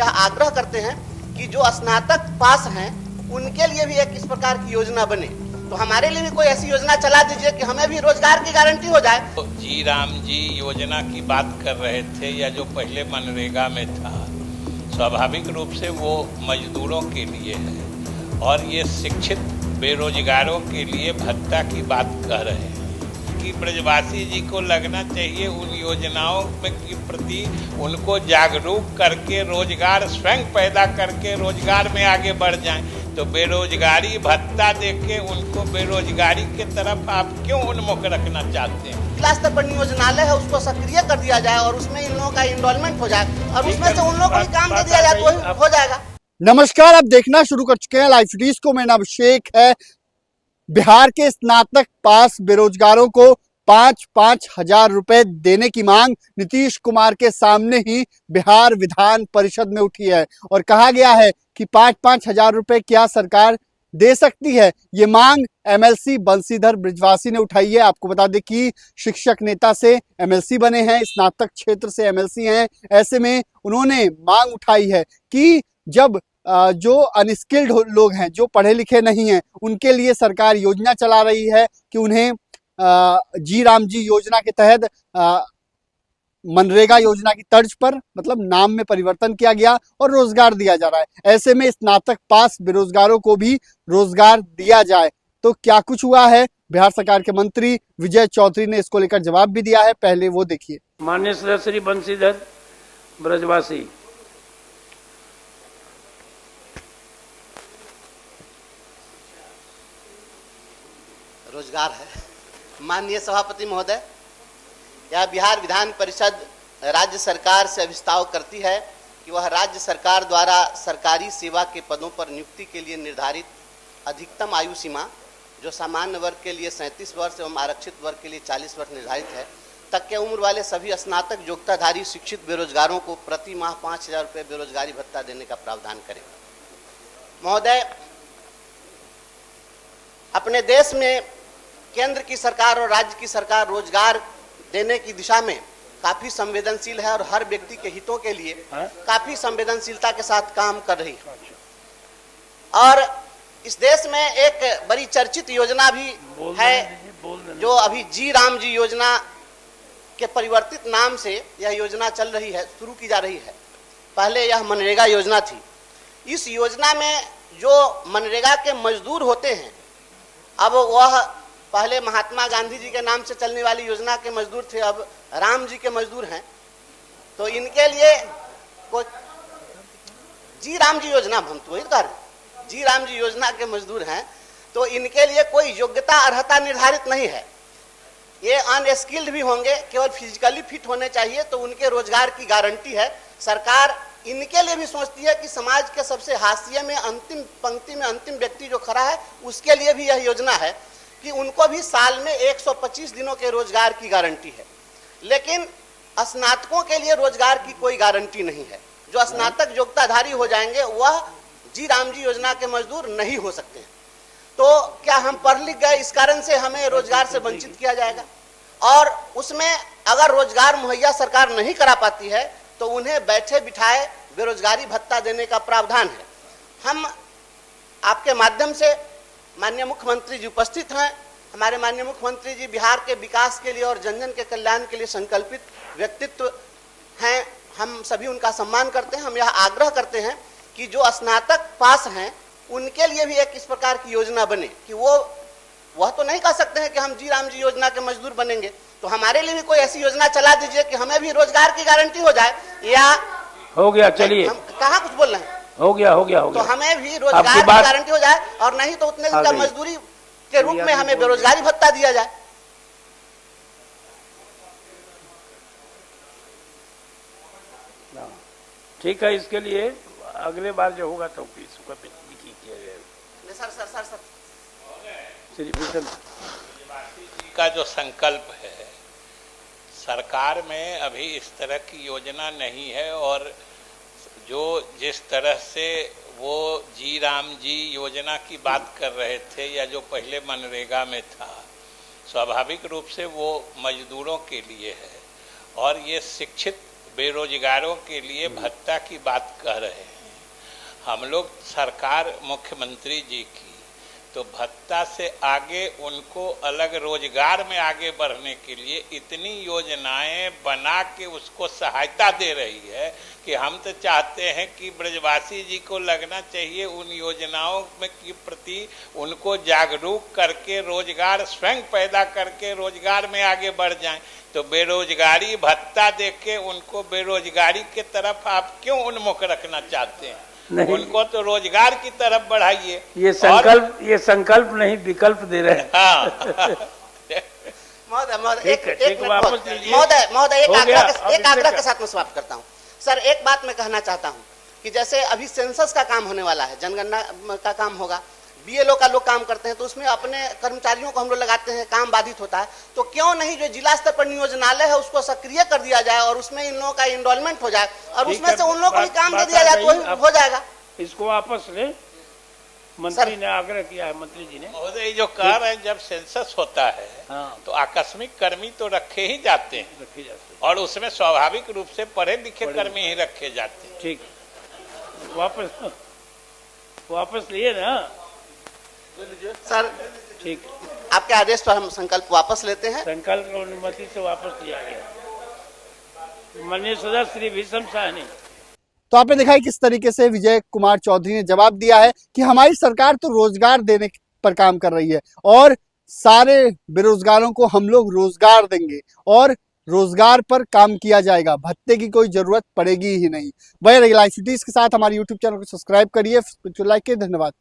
यह आग्रह करते हैं कि जो स्नातक पास हैं उनके लिए भी एक इस प्रकार की योजना बने। तो हमारे लिए भी कोई ऐसी योजना चला दीजिए कि हमें भी रोजगार की गारंटी हो जाए। तो जी राम जी योजना की बात कर रहे थे, या जो पहले मनरेगा में था, स्वाभाविक रूप से वो मजदूरों के लिए है, और ये शिक्षित बेरोजगारों के लिए भत्ता की बात कर रहे हैं कि ब्रजवासी जी को लगना चाहिए उन योजनाओं के प्रति, उनको जागरूक करके रोजगार स्वयं पैदा करके रोजगार में आगे बढ़ जाएं। तो बेरोजगारी भत्ता देके उनको बेरोजगारी के तरफ आप क्यों उन्मुख रखना चाहते हैं? जिला स्तर पर नियोजनालय है उसको सक्रिय कर दिया जाए और उसमें इन लोगों का इनरोलमेंट हो जाए और उसमें से उन लोगों को भी काम दे दिया जाए तो हो जाएगा। नमस्कार, आप देखना शुरू कर चुके हैं लाइव सिटीज को। मेरा नाम अभिषेक है। बिहार के स्नातक पास बेरोजगारों को 5-5 हजार रुपए देने की मांग नीतीश कुमार के सामने ही बिहार विधान परिषद में उठी है और कहा गया है कि 5-5 हजार रुपए क्या सरकार दे सकती है। ये मांग एमएलसी बंशीधर ब्रजवासी ने उठाई है। आपको बता दें कि शिक्षक नेता से एमएलसी बने हैं, स्नातक क्षेत्र से एमएलसी हैं। ऐसे में उन्होंने मांग उठाई है कि जब जो अनस्किल्ड लोग हैं, जो पढ़े लिखे नहीं हैं, उनके लिए सरकार योजना चला रही है कि उन्हें जी राम जी योजना के तहत मनरेगा योजना की तर्ज पर, मतलब नाम में परिवर्तन किया गया और रोजगार दिया जा रहा है। ऐसे में स्नातक पास बेरोजगारों को भी रोजगार दिया जाए। तो क्या कुछ हुआ है, बिहार सरकार के मंत्री विजय चौधरी ने इसको लेकर जवाब भी दिया है। पहले वो देखिए। माननीय सदस्य श्री बंशीधर ब्रजवासी, रोजगार है। माननीय सभापति महोदय, यह बिहार विधान परिषद राज्य सरकार से अभिस्ताव करती है कि वह राज्य सरकार द्वारा सरकारी सेवा के पदों पर नियुक्ति के लिए निर्धारित अधिकतम आयु सीमा, जो सामान्य वर्ग के लिए 37 वर्ष एवं आरक्षित वर्ग के लिए 40 वर्ष निर्धारित है, तक के उम्र वाले सभी स्नातक योग्यताधारी शिक्षित बेरोजगारों को प्रति माह 5 हजार रुपये बेरोजगारी भत्ता देने का प्रावधान करें। महोदय, अपने देश में केंद्र की सरकार और राज्य की सरकार रोजगार देने की दिशा में काफी संवेदनशील है और हर व्यक्ति के हितों के लिए काफी संवेदनशीलता के साथ काम कर रही है। और इस देश में एक बड़ी चर्चित योजना भी है जो अभी जी राम जी योजना के परिवर्तित नाम से यह योजना चल रही है, शुरू की जा रही है। पहले यह मनरेगा योजना थी। इस योजना में जो मनरेगा के मजदूर होते हैं, अब वह पहले महात्मा गांधी जी के नाम से चलने वाली योजना के मजदूर थे, अब राम जी के मजदूर हैं। तो इनके लिए कोई जी राम जी योजना, हम तो वही कर जी राम जी योजना के मजदूर हैं, तो इनके लिए कोई योग्यता अर्हता निर्धारित नहीं है। ये अनस्किल्ड भी होंगे, केवल फिजिकली फिट होने चाहिए, तो उनके रोजगार की गारंटी है। सरकार इनके लिए भी सोचती है कि समाज के सबसे हाशिए में, अंतिम पंक्ति में अंतिम व्यक्ति जो खड़ा है, उसके लिए भी यह योजना है कि उनको भी साल में 125 दिनों के रोजगार की गारंटी है। लेकिन स्नातकों के लिए रोजगार की कोई गारंटी नहीं है। जो स्नातक योग्यताधारी हो जाएंगे वह जी राम जी योजना के मजदूर नहीं हो सकते हैं। तो क्या हम पढ़ लिख गए इस कारण से हमें रोजगार से वंचित किया जाएगा? और उसमें अगर रोजगार मुहैया सरकार नहीं करा पाती है तो उन्हें बैठे बिठाए बेरोजगारी भत्ता देने का प्रावधान है। हम आपके माध्यम से, माननीय मुख्यमंत्री जी उपस्थित हैं, हमारे माननीय मुख्यमंत्री जी बिहार के विकास के लिए और जन जन के कल्याण के लिए संकल्पित व्यक्तित्व हैं। हम सभी उनका सम्मान करते हैं। हम यह आग्रह करते हैं कि जो स्नातक पास हैं उनके लिए भी एक इस प्रकार की योजना बने कि वह तो नहीं कह सकते हैं कि हम जी राम जी योजना के मजदूर बनेंगे, तो हमारे लिए भी कोई ऐसी योजना चला दीजिए कि हमें भी रोजगार की गारंटी हो जाए। या हो गया, चलिए, हम कहाँ कुछ बोल रहे हैं, हो गया तो हमें भी रोजगार की गारंटी हो जाए, और नहीं तो उतने दिन का मजदूरी के रूप में हमें बेरोजगारी भत्ता दिया जाए। ठीक है, इसके लिए अगले बार जो होगा तो इसका किया जाएगा। सर श्री भूषण का जो संकल्प है, सरकार में अभी इस तरह की योजना नहीं है, और जो जिस तरह से वो जी राम जी योजना की बात कर रहे थे, या जो पहले मनरेगा में था, स्वाभाविक रूप से वो मजदूरों के लिए है, और ये शिक्षित बेरोजगारों के लिए भत्ता की बात कह रहे हैं। हम लोग सरकार मुख्यमंत्री जी की तो भत्ता से आगे उनको अलग रोजगार में आगे बढ़ने के लिए इतनी योजनाएं बना के उसको सहायता दे रही है कि हम तो चाहते हैं कि ब्रजवासी जी को लगना चाहिए उन योजनाओं में के प्रति उनको जागरूक करके रोजगार स्वयं पैदा करके रोजगार में आगे बढ़ जाएं। तो बेरोजगारी भत्ता देके उनको बेरोजगारी के तरफ आप क्यों उन्मुख रखना चाहते हैं? नहीं। उनको तो रोजगार की तरफ बढ़ाइए। ये संकल्प नहीं विकल्प दे रहे हैं। हाँ। महोदय ठीक है, एक वापस लीजिए। महोदय हो गया, अब एक आग्रह इससे के साथ मैं समाप्त करता हूँ। सर एक बात मैं कहना चाहता हूँ कि जैसे अभी सेंसस का काम होने वाला है, जनगणना का काम होगा, बीएलओ का लोग काम करते हैं, तो उसमें अपने कर्मचारियों को हम लोग लगाते हैं, काम बाधित होता है, तो क्यों नहीं जो जिला स्तर पर नियोजनालय है उसको सक्रिय कर दिया जाए और उसमें इन लोगों का इनरोलमेंट हो जाए और ठीक उसमें है, से उन लोगों को भी काम दे बात दिया आ जाए गई, तो हो जाएगा। इसको वापस ले। मंत्री ने आग्रह किया है, मंत्री जी ने। महोदय जो कह रहे हैं जब सेंसस होता है हाँ। तो आकस्मिक कर्मी तो रखे ही जाते हैं रखे जाते हैं। और उसमें स्वाभाविक रूप से पढ़े लिखे कर्मी ही रखे जाते हैं। ठीक, वापस लिए ना सर ठीक, आपके आदेश पर हम संकल्प वापस लेते हैं। संकल्प और अनुमति से वापस लिया गया। माननीय सदस्य श्री भीषम साहनी। तो आपने देखा है किस तरीके से विजय कुमार चौधरी ने जवाब दिया है कि हमारी सरकार तो रोजगार देने पर काम कर रही है और सारे बेरोजगारों को हम लोग रोजगार देंगे और रोजगार पर काम किया जाएगा, भत्ते की कोई जरूरत पड़ेगी ही नहीं। वही रेगुलर सिटीज के साथ हमारे यूट्यूब चैनल को सब्सक्राइब करिए, लाइक करिए। धन्यवाद।